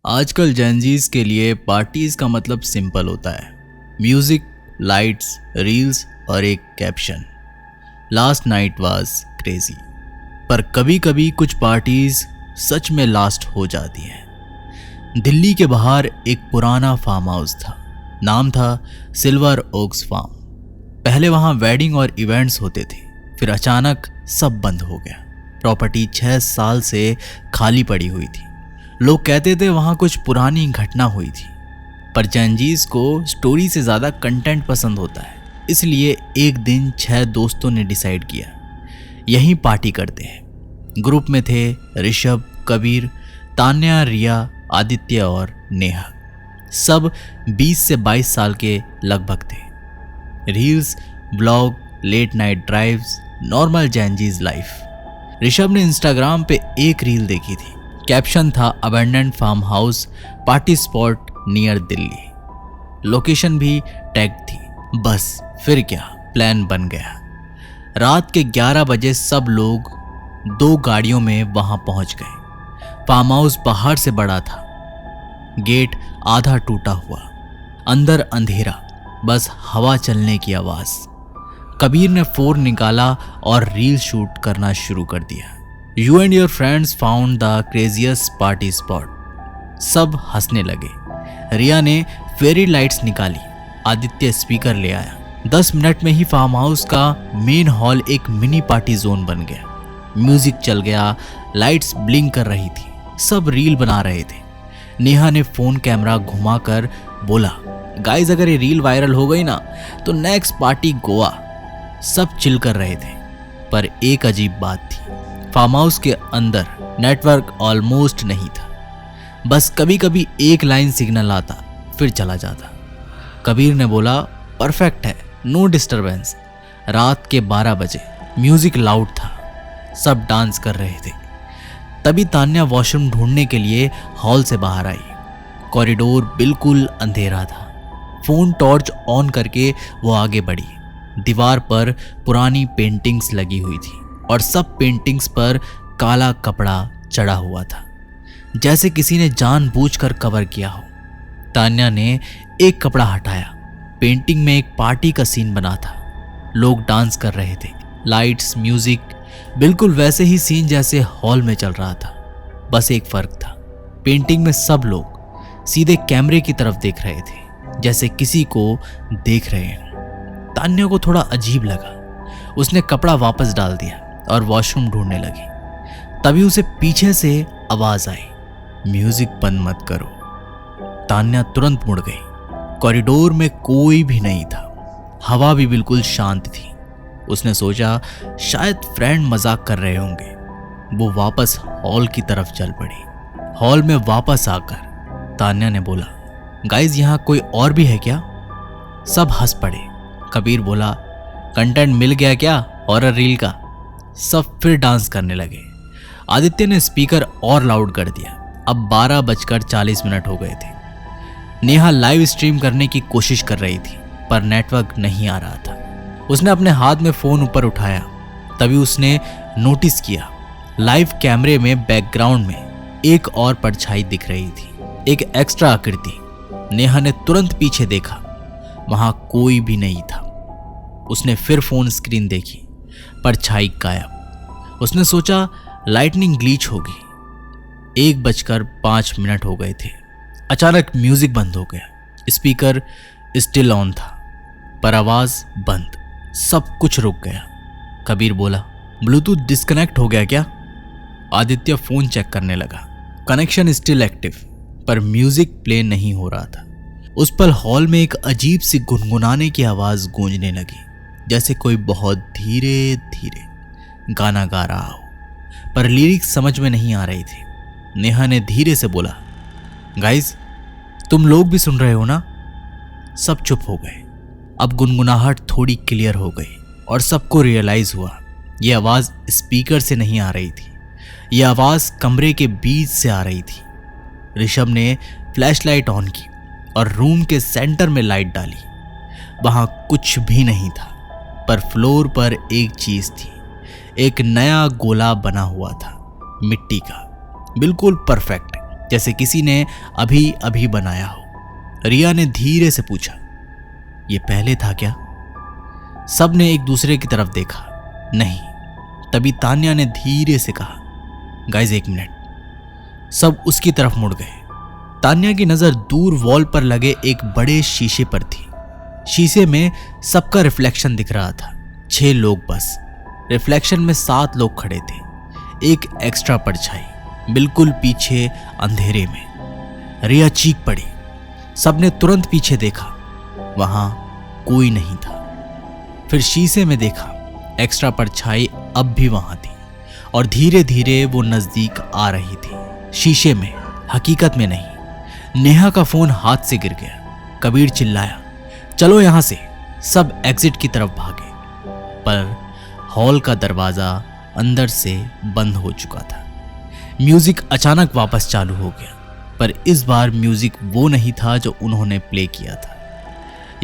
आजकल जेनजीज के लिए पार्टीज का मतलब सिंपल होता है। म्यूजिक, लाइट्स, रील्स और एक caption, last night was crazy. पर कभी कभी कुछ पार्टीज सच में लास्ट हो जाती हैं। दिल्ली के बाहर एक पुराना फार्म हाउस था, नाम था सिल्वर ओक्स फार्म। पहले वहाँ वेडिंग और इवेंट्स होते थे, फिर अचानक सब बंद हो गया। प्रॉपर्टी 6 साल से खाली पड़ी हुई थी। लोग कहते थे वहाँ कुछ पुरानी घटना हुई थी, पर जेनजीज को स्टोरी से ज़्यादा कंटेंट पसंद होता है। इसलिए एक दिन 6 दोस्तों ने डिसाइड किया यहीं पार्टी करते हैं। ग्रुप में थे ऋषभ, कबीर, तान्या, रिया, आदित्य और नेहा। सब 20 से 22 साल के लगभग थे। Reels, blog, late night drives, normal gen Z's life. Rishabh ने इंस्टाग्राम पे एक रील देखी थी। कैप्शन था abandoned farm house party spot near Delhi. Location भी टैग थी। बस फिर क्या, प्लान बन गया। रात के 11 बजे सब लोग 2 गाड़ियों में वहां पहुंच गए। फार्म हाउस बाहर से बड़ा था, गेट आधा टूटा हुआ, अंदर अंधेरा, बस हवा चलने की आवाज। कबीर ने फोन निकाला और रील शूट करना शुरू कर दिया। You and your friends found the craziest party spot. सब हंसने लगे। रिया ने फेरी लाइट्स निकाली, आदित्य स्पीकर ले आया। 10 मिनट में ही फार्म हाउस का मेन हॉल एक मिनी पार्टी जोन बन गया। म्यूजिक चल गया, लाइट्स ब्लिंक कर रही थी, सब रील बना रहे थे। नेहा ने फोन कैमरा घुमाकर बोला, गाइस अगर ये रील वायरल हो गई ना तो नेक्स्ट पार्टी गोवा। सब चिल कर रहे थे, पर एक अजीब बात थी। फार्म हाउस के अंदर नेटवर्क ऑलमोस्ट नहीं था। बस कभी कभी एक लाइन सिग्नल आता, फिर चला जाता। कबीर ने बोला, परफेक्ट है, नो डिस्टरबेंस। रात के 12 बजे म्यूजिक लाउड था, सब डांस कर रहे थे। तभी तान्या वॉशरूम ढूंढने के लिए हॉल से बाहर आई। कॉरिडोर बिल्कुल अंधेरा था। फोन टॉर्च ऑन करके वो आगे बढ़ी। दीवार पर पुरानी पेंटिंग्स लगी हुई थी और सब पेंटिंग्स पर काला कपड़ा चढ़ा हुआ था, जैसे किसी ने जानबूझकर कवर किया हो। तान्या ने एक कपड़ा हटाया। पेंटिंग में एक पार्टी का सीन बना था। लोग डांस कर रहे थे, लाइट्स, म्यूजिक, बिल्कुल वैसे ही सीन जैसे हॉल में चल रहा था। बस एक फर्क था, पेंटिंग में सब लोग सीधे कैमरे की तरफ देख रहे थे, जैसे किसी को देख रहे हैं। तान्या को थोड़ा अजीब लगा। उसने कपड़ा वापस डाल दिया और वॉशरूम ढूंढने लगी। तभी उसे पीछे से आवाज आई, म्यूजिक बंद मत करो। तान्या तुरंत मुड़ गई। कॉरिडोर में कोई भी नहीं था, हवा भी बिल्कुल शांत थी। उसने सोचा शायद फ्रेंड मजाक कर रहे होंगे। वो वापस हॉल की तरफ चल पड़ी। हॉल में वापस आकर तान्या ने बोला, गाइस यहाँ कोई और भी है क्या? सब हंस पड़े। कबीर बोला, कंटेंट मिल गया क्या हॉरर रील का? सब फिर डांस करने लगे। आदित्य ने स्पीकर और लाउड कर दिया। अब 12:40 हो गए थे। नेहा लाइव स्ट्रीम करने की कोशिश कर रही थी, पर नेटवर्क नहीं आ रहा था। उसने अपने हाथ में फोन ऊपर उठाया। तभी उसने नोटिस किया, लाइव कैमरे में बैकग्राउंड में एक और परछाई दिख रही थी, एक एक्स्ट्रा आकृति। नेहा ने तुरंत पीछे देखा, वहां कोई भी नहीं था। उसने फिर फोन स्क्रीन देखी, परछाई गायब। उसने सोचा लाइटनिंग ग्लिच होगी। 1:05 हो गए थे। अचानक म्यूजिक बंद हो गया। स्पीकर स्टिल ऑन था, पर आवाज बंद। सब कुछ रुक गया। कबीर बोला, ब्लूटूथ डिस्कनेक्ट हो गया क्या? आदित्य फोन चेक करने लगा। कनेक्शन स्टिल एक्टिव, पर म्यूजिक प्ले नहीं हो रहा था। उस पल हॉल में एक अजीब सी गुनगुनाने की आवाज गूंजने लगी, जैसे कोई बहुत धीरे धीरे गाना गा रहा हो, पर लिरिक्स समझ में नहीं आ रही थी। नेहा ने धीरे से बोला, गाइस तुम लोग भी सुन रहे हो ना? सब चुप हो गए। अब गुनगुनाहट थोड़ी क्लियर हो गई और सबको रियलाइज हुआ ये आवाज स्पीकर से नहीं आ रही थी, ये आवाज कमरे के बीच से आ रही थी। ऋषभ ने फ्लैशलाइट ऑन की और रूम के सेंटर में लाइट डाली। वहां कुछ भी नहीं था, पर फ्लोर पर एक चीज थी, एक नया गोला बना हुआ था, मिट्टी का, बिल्कुल परफेक्ट। जैसे किसी ने अभी अभी बनाया हो। रिया ने धीरे से पूछा, ये पहले था क्या? सब ने एक दूसरे की तरफ देखा। नहीं। तभी तान्या ने धीरे से कहा, गाइस 1 मिनट। सब उसकी तरफ मुड़ गए। तान्या की नजर दूर वॉल पर लगे एक बड़े शीशे पर थी। शीशे में सबका रिफ्लेक्शन दिख रहा था। 6 लोग बस। रिफ्लेक्शन में 7 लोग खड़े थे। एक एक्स्ट्रा परछाई बिल्कुल पीछे अंधेरे में। रिया चीख पड़ी। सबने तुरंत पीछे देखा, वहां कोई नहीं था। फिर शीशे में देखा, एक्स्ट्रा परछाई अब भी वहां थी और धीरे धीरे वो नजदीक आ रही थी। शीशे में, हकीकत में नहीं। नेहा का फोन हाथ से गिर गया। कबीर चिल्लाया, चलो यहां से। सब एग्जिट की तरफ भागे, पर हॉल का दरवाजा अंदर से बंद हो चुका था। म्यूजिक अचानक वापस चालू हो गया, पर इस बार म्यूजिक वो नहीं था जो उन्होंने प्ले किया था।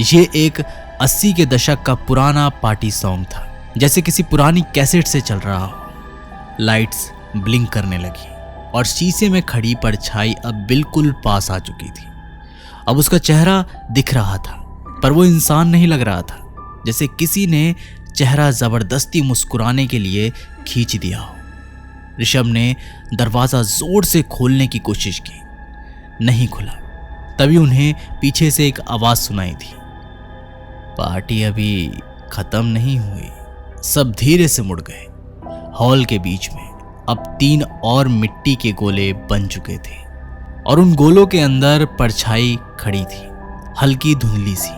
ये एक 80 के दशक का पुराना पार्टी सॉन्ग था, जैसे किसी पुरानी कैसेट से चल रहा हो। लाइट्स ब्लिंक करने लगी और शीशे में खड़ी परछाई अब बिल्कुल पास आ चुकी थी। अब उसका चेहरा दिख रहा था, पर वो इंसान नहीं लग रहा था। जैसे किसी ने चेहरा जबरदस्ती मुस्कुराने के लिए खींच दिया हो। ऋषभ ने दरवाजा जोर से खोलने की कोशिश की, नहीं खुला। तभी उन्हें पीछे से एक आवाज सुनाई थी, पार्टी अभी खत्म नहीं हुई। सब धीरे से मुड़ गए। हॉल के बीच में अब 3 और मिट्टी के गोले बन चुके थे और उन गोलों के अंदर परछाई खड़ी थी, हल्की धुंधली सी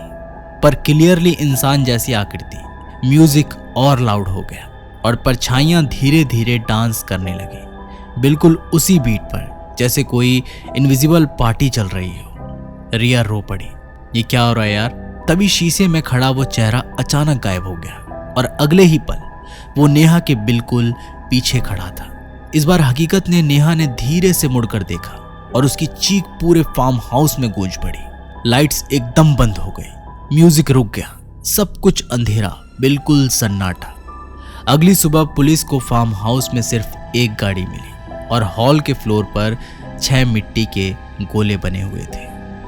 पर क्लियरली इंसान जैसी आकृति। म्यूजिक और लाउड हो गया और परछाइयां धीरे धीरे डांस करने लगी, बिल्कुल उसी बीट पर जैसे कोई इनविजिबल पार्टी चल रही हो। रिया रो पड़ी, ये क्या हो रहा है यार? तभी शीशे में खड़ा वो चेहरा अचानक गायब हो गया और अगले ही पल वो नेहा के बिल्कुल पीछे खड़ा था। इस बार हकीकत ने नेहा ने धीरे से मुड़कर देखा और उसकी चीख पूरे फार्म हाउस में गूंज पड़ी। लाइट्स एकदम बंद हो गई, म्यूजिक रुक गया, सब कुछ अंधेरा, बिल्कुल सन्नाटा। अगली सुबह पुलिस को फार्म हाउस में सिर्फ एक गाड़ी मिली और हॉल के फ्लोर पर 6 मिट्टी के गोले बने हुए थे,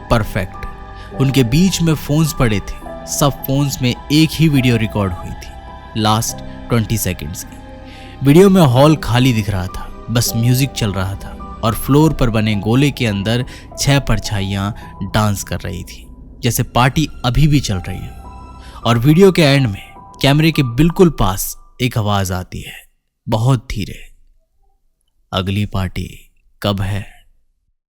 परफेक्ट। उनके बीच में फोन्स पड़े थे। सब फोन्स में एक ही वीडियो रिकॉर्ड हुई थी, लास्ट 20 सेकेंड्स की। वीडियो में हॉल खाली दिख रहा था, बस म्यूजिक चल रहा था और फ्लोर पर बने गोले के अंदर 6 परछाइयां डांस कर रही थी, जैसे पार्टी अभी भी चल रही है। और वीडियो के एंड में कैमरे के बिल्कुल पास एक आवाज आती है, बहुत धीरे, अगली पार्टी कब है?